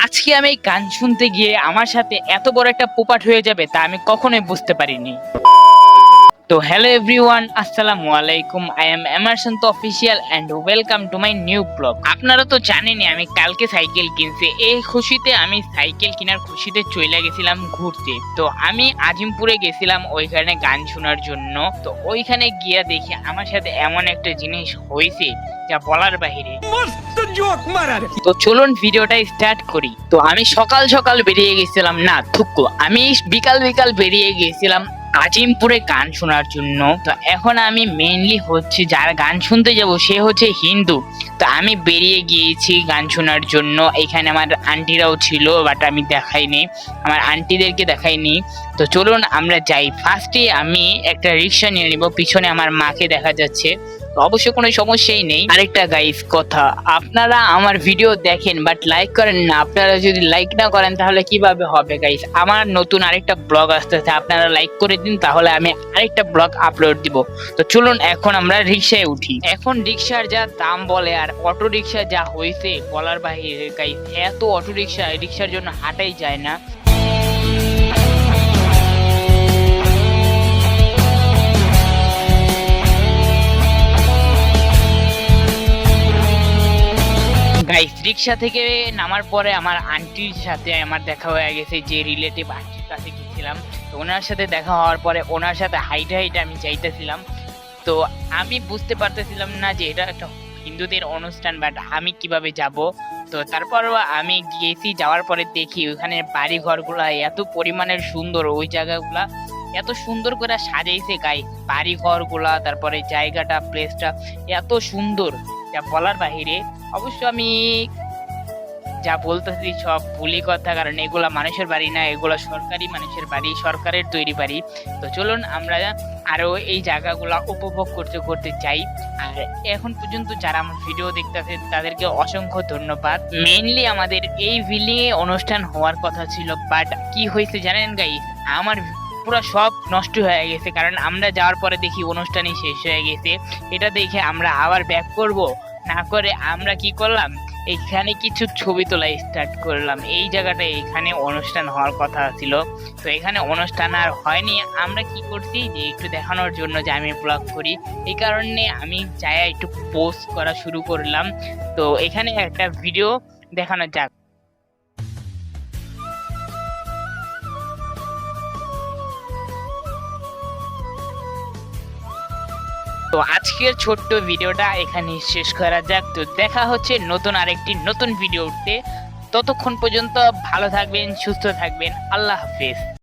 আজকে আমি এই গান শুনতে গিয়ে আমার সাথে এত বড় একটা পোপাট হয়ে যাবে তা আমি কখনোই বুঝতে পারিনি। তো হ্যালো এভরিওয়ান, আসসালামু আলাইকুম। আই এম এমারসন তো official and welcome to my new blog. আপনারা তো জানেনই আমি কালকে সাইকেল কিনছি। এই খুশিতে আমি সাইকেল কেনার খুশিতে চলে গেছিলাম ঘুরতে। তো আমি আজিমপুরে গেছিলাম ওইখানে গান শোনার জন্য। তো ওইখানে গিয়ে দেখি আমার সাথে এমন একটা জিনিস হয়েছে যা বলার বাহিরে। তো চলুন ভিডিওটা স্টার্ট করি। তো আমি সকাল সকাল বেরিয়ে গেছিলাম, না থুকু, আমি বিকাল বিকাল বেরিয়ে গেছিলাম আজিমপুরে গান শোনার জন্য। তো এখন আমি মেইনলি হচ্ছে যার গান শুনতে যাব সে হচ্ছে হিন্দু। তো আমি বেরিয়ে গিয়েছি গান শোনার জন্য। এখানে আমার আন্টিরাও ছিল, বাট আমি দেখাইনি, আমার আন্টিদেরকে দেখাইনি। তো চলুন আমরা যাই। ফার্স্টে আমি একটা রিক্সা নিয়ে নিব, পিছনে আমার মাকে দেখা যাচ্ছে। অবশ্য কোনো সমস্যাই নেই। আরেকটা গাইস কথা, আপনারা আমার ভিডিও দেখেন বাট লাইক করেন না। আপনারা যদি লাইক না করেন তাহলে কিভাবে হবে গাইস? আমার নতুন আরেকটা ব্লগ আসতেছে, আপনারা লাইক করে দিন, তাহলে আমি আরেকটা ব্লগ আপলোড দিব। তো চলুন এখন আমরা রিক্সায় উঠি। এখন রিক্সার যা দাম বলে আর অটো রিক্সা যা হয়েছে বলার বাহিরে গাইস। এত অটো রিক্সার জন্য হাঁটাই যায় না। গাইস রিক্সা থেকে নামার পরে আমার আন্টির সাথে আমার দেখা হয়ে গেছে, যে রিলেটিভ আন্টির কাছে গেছিলাম। তো ওনার সাথে দেখা হওয়ার পরে ওনার সাথে হাইটে হাইটে আমি যাইতেছিলাম। তো আমি বুঝতে পারতেছিলাম না যে এটা একটা হিন্দুদের অনুষ্ঠান, বাট আমি কিভাবে যাব। তো তারপর আমি গেছি, যাওয়ার পরে দেখি ওখানে বাড়ি ঘরগুলা এত পরিমাণের সুন্দর, ওই জায়গাগুলা এত সুন্দর করে সাজাইছে গাই, বাড়ি ঘরগুলা, তারপরে জায়গাটা, প্লেসটা এত সুন্দর যা বলার বাহিরে। অবশ্য আমি যা বলতেছি সব ভুলই কথা, কারণ এগুলা মানুষের বাড়ি না, এগুলা সরকারি মানুষের বাড়ি, সরকারের তৈরি বাড়ি। তো চলুন আমরা আরো এই জায়গাগুলা উপভোগ করতে করতে চাই। আর এখন পর্যন্ত যারা আমার ভিডিও দেখতেছে তাদেরকে অসংখ্য ধন্যবাদ। মেইনলি আমাদের এই বিল্ডিং এ অনুষ্ঠান হওয়ার কথা ছিল, বাট কি হয়েছে জানেন গাইস? আমার পুরো সব নষ্ট হয়ে গেছে, কারণ আমরা যাওয়ার পরে দেখি অনুষ্ঠানই শেষ হয়ে গেছে। এটা দেখে আমরা আবার ব্যাক করব না করে আমরা কি করলাম, এখানে কিছু ছবি তোলা স্টার্ট করলাম। এই জায়গাটা এখানে অনুষ্ঠান হওয়ার কথা ছিল, তো এখানে অনুষ্ঠান আর হয়নি। আমরা কি করছি যে একটু দেখানোর জন্য যে আমি ব্লগ করি, এই কারণে আমি চাই একটু পোস্ট করা শুরু করলাম। তো এখানে একটা ভিডিও দেখানো যাক। তো আজকের ছোট্ট ভিডিওটা এখানে শেষ করা যাক। তো দেখা হচ্ছে নতুন আরেকটি নতুন ভিডিও উঠতে। ততক্ষণ পর্যন্ত ভালো থাকবেন, সুস্থ থাকবেন। আল্লাহ হাফেজ।